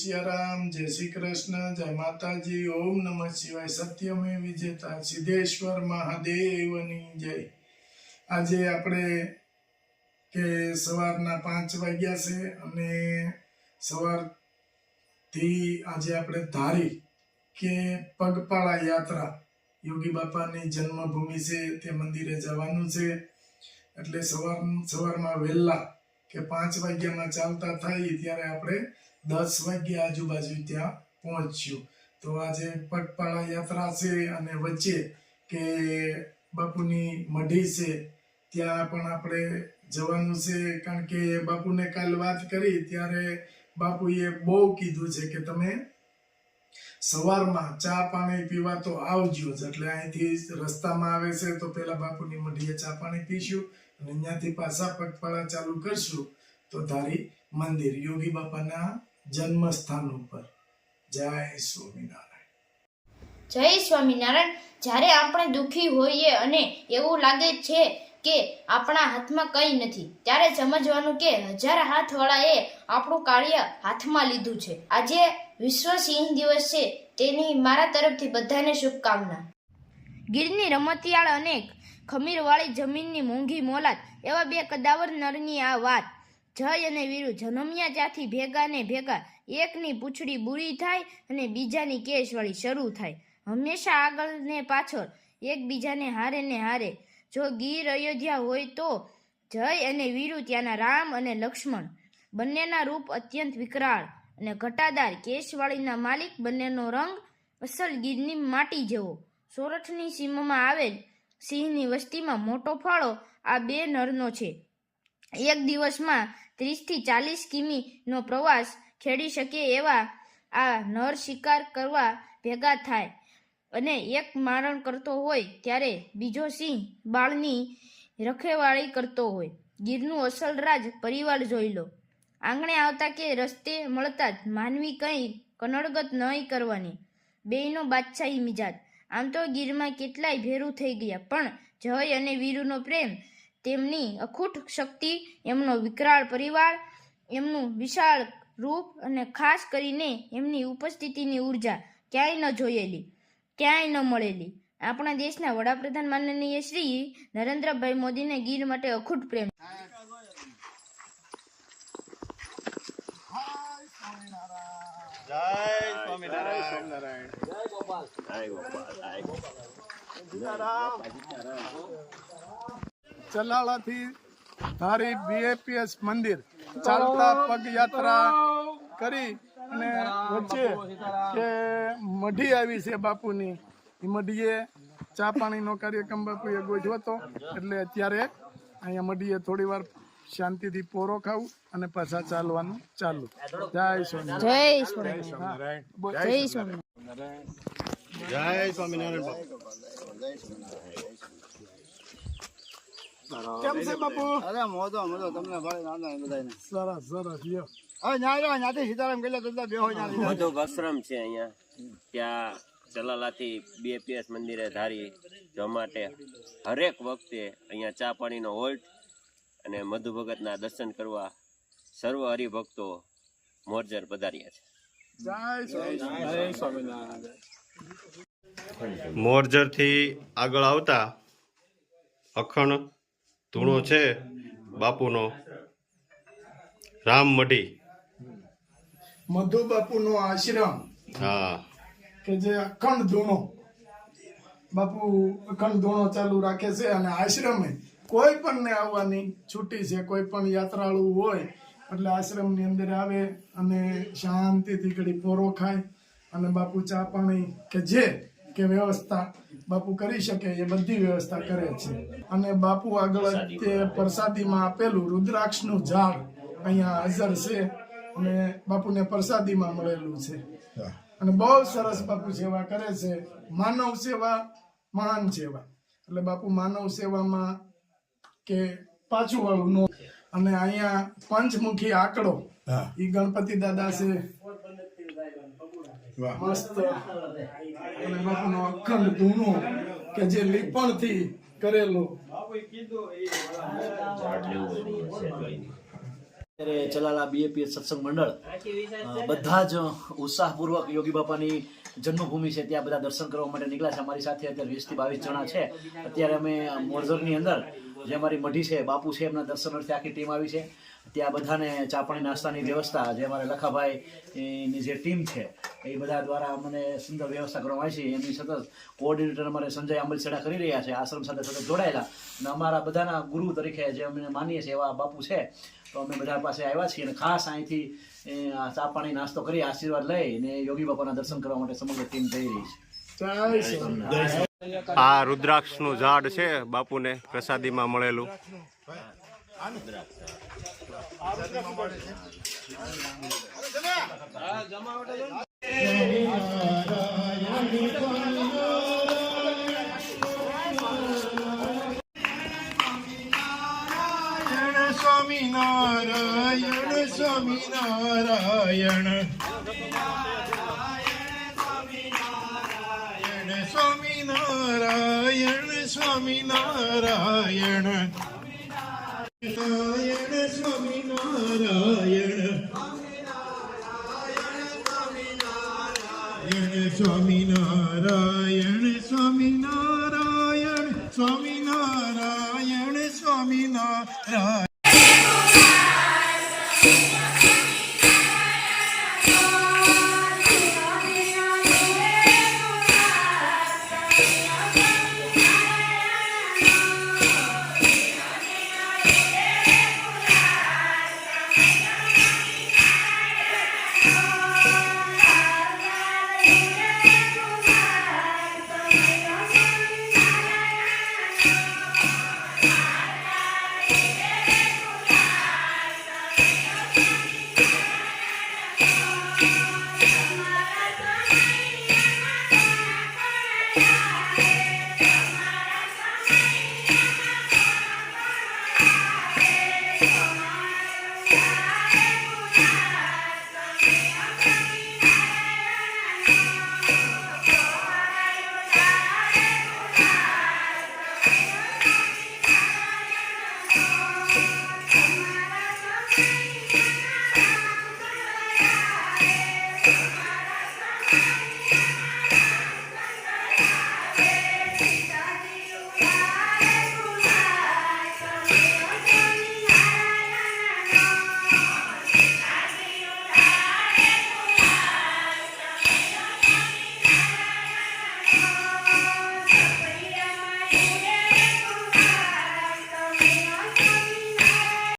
सियाराम, जय श्री कृष्ण, जय माताजी, ओम नमः शिवाय, सत्यमेव विजेता, सिद्धेश्वर महादेवनी जय। आज આપણે કે સવારના 5 વાગ્યા છે અને સવારથી આજે આપણે ધારી કે પગપાળા યાત્રા યોગી બાપાની જન્મભૂમિ છે તે મંદિરે જવાનું છે। એટલે સવારમાં વહેલા કે 5 વાગ્યામાં ચાલતા થાય ત્યારે આપણે 10 વાગ્યા આજુબાજુ ત્યાં પહોંચ્યું। તો આજે પગપાળા યાત્રા છે અને વચ્ચે કે બાપુની મઢી છે ત્યાં પણ આપણે જવાનું છે, કારણ કે બાપુને કાલ વાત કરી ત્યારે બાપુએ બહુ કીધું છે કે તમે સવારમાં ચા પાણી પીવા તો આવજો જ। એટલે અહીંથી રસ્તામાં આવે છે તો પેલા બાપુની મઢીએ ચા પાણી પીશું અને અહીંયાથી પાછા પગપાળા ચાલુ કરશું તો ધારી મંદિર યોગી બાપાના જન્મ સ્થાન ઉપર। જય સ્વામિનારાયણ। જય સ્વામિનારાયણ। જ્યારે આપણે દુઃખી હોઈએ અને એવું લાગે છે કે આપણા હાથમાં કંઈ નથી ત્યારે સમજવાનું કે 1000 હાથવાળાએ આપણું કાર્ય હાથમાં લીધું છે। આજે વિશ્વ સિંહ દિવસ છે, તેની મારા તરફથી બધાને શુભકામના। ગીરની રમતિયાળ અને ખમીરવાળી જમીનની મોંઘી મોલાત એવા બે કદાવર નરની આ વાત। જય અને વીરુ જન્મ્યા ત્યાંથી ભેગા ને ભેગા, એકની પૂંછડી બુરી થાય અને બીજાની કેશવાળી શરૂ થાય, હંમેશા આગળ ને પાછળ એકબીજાને હારે ને હારે। જો ગીર અયોધ્યા હોય તો જય અને વીરુ ત્યાંના રામ અને લક્ષ્મણ, બંનેના રૂપ અત્યંત વિકરાળ અને ઘટાદાર, કેશવાળીના માલિક, બંનેનો રંગ અસલ ગીરની માટી જેવો। સોરઠની સીમામાં આવેલ સિંહની વસ્તીમાં મોટો ફાળો આ બે નરનો છે। એક દિવસમાં 30 થી 40 કિમીનો પ્રવાસ ખેડી શકે એવા આ નર શિકાર કરવા ભેગા થાય અને એક મારણ કરતો હોય ત્યારે બીજો સિંહ બાળની રખેવાળી કરતો હોય। ગીરનું અસલ રાજ પરિવાર જોઈ લો। આંગણે આવતા કે રસ્તે મળતા જ માનવી કંઈ કનડગત નહીં કરવાની, બેયનો બાદશાહી મિજાજ। આમ તો ગીરમાં કેટલાય ભેરું થઈ ગયા, પણ જય અને વીરુનો પ્રેમ, તેમની અખૂટ શક્તિ, એમનો વિકરાળ પરિવાર, એમનું વિશાળ રૂપ અને ખાસ કરીને એમની ઉપસ્થિતિની ઉર્જા ક્યાંય ન જોયેલી, ક્યાંય ન મળેલી। આપણા દેશના વડાપ્રધાન માનનીય શ્રી નરેન્દ્રભાઈ મોદીને ગીર માટે અખૂટ પ્રેમ। જય સ્વામિનારાયણ। જય ગોપાલ। ચલાળાથી ધારી બીએપીએસ મંદિર ચાલતા પગયાત્રા કરી અને વચ્ચે કે મઢી આવી છે બાપુની, એ મઢીએ ચા પાણીનો કાર્યક્રમ બાપુએ ગોઠવ્યો હતો। એટલે અત્યારે અહીંયા મઢીએ થોડી વાર શાંતિથી પોરો ખાવું અને પાછા ચાલવાનું ચાલુ। જય સ્વામિનારાયણ। જય સ્વામિનારાયણ। જય સ્વામિનારાયણ। કેમ છે બાપુ? અરે મોજો તમને ભાઈ નાના બધાને સરસ સરસ લ્યો। હવે ન્યાથી સીતારામ ગયેલા તો બેહો મધુ આશ્રમ છે અહીંયા, ત્યાં ચલાલાથી બીએપીએસ મંદિરે ધારી જવા માટે હરેક વખતે અહીંયા ચા પાણીનો હોલ્ટ અને મધુ ભગતના દર્શન કરવા સર્વ હરિભક્તો મોરજર પધાર્યા છે। મોરજરથી આગળ આવતા અખંડ ધૂણો છે બાપુનો, રામ મઢી, મધુ બાપુનો આશ્રમ। હા, કે જે અખંડ ધૂણો બાપુ અખંડ ધૂણો ચાલુ રાખે છે અને આશ્રમે કોઈ પણ ને આવવાની છૂટી છે। કોઈ પણ યાત્રાળુ હોય એટલે આશ્રમની અંદર આવે અને શાંતિથી ઘડી પોરો ખાય અને બાપુ ચા પાણી કે જે કે વ્યવસ્થા બાપુ કરી શકે એ બધી વ્યવસ્થા કરે છે। અને બાપુ આગળ તે પ્રસાદીમાં આપેલું રુદ્રાક્ષનું ઝાડ અહીંયા હાજર છે અને બાપુને પ્રસાદીમાં મળેલું છે અને બહુ સરસ બાપુ સેવા કરે છે। માનવ સેવા મહાન સેવા, એટલે બાપુ માનવ સેવામાં કે પાછું વાળું નો। અને અહીંયા પંચમુખી આંકડો એ ગણપતિ દાદા છે, મસ્ત। અને બાપુનો અખંડ ધૂણો કે જે લીપણથી કરેલો। ત્યારે ચલાલા બીએપીએસ સત્સંગ મંડળ બધા જ ઉત્સાહપૂર્વક યોગી બાપાની જન્મભૂમિ છે ત્યાં બધા દર્શન કરવા માટે નીકળ્યા છે. અમારી સાથે અત્યારે 20 થી 22 જણા છે. અત્યારે અમે મોરજરની અંદર જે અમારી મઢી છે બાપુ છે એમના દર્શન અર્થે આખી ટીમ આવી છે. ત્યાં બધાને ચા પાણી નાસ્તાની વ્યવસ્થા જે અમારા લખાભાઈ ની જે ટીમ છે એ બધા દ્વારા અમને સુંદર વ્યવસ્થા કરવામાં આવી છે. એમની સતત કોઓર્ડિનેટર અમારે સંજય આંબલસેડા કરી રહ્યા છે, આશ્રમ સાથે સતત જોડાયેલા, અને અમારા બધાના ગુરુ તરીકે જે અમે માનીએ છીએ એવા બાપુ છે. તો અમે બધા પાસે આવ્યા છીએ અને ખાસ અહીંથી ચા પાણી નાસ્તો કરી આશીર્વાદ લઈ અને યોગી બાપાના દર્શન કરવા માટે સમગ્ર ટીમ જઈ રહી છે. આ રુદ્રાક્ષનું ઝાડ છે બાપુને પ્રસાદીમાં મળેલું. Swaminarayan Swaminarayan Swaminarayan Swaminarayan Swaminarayan Swaminarayan Swaminarayan Swaminarayan Thank you.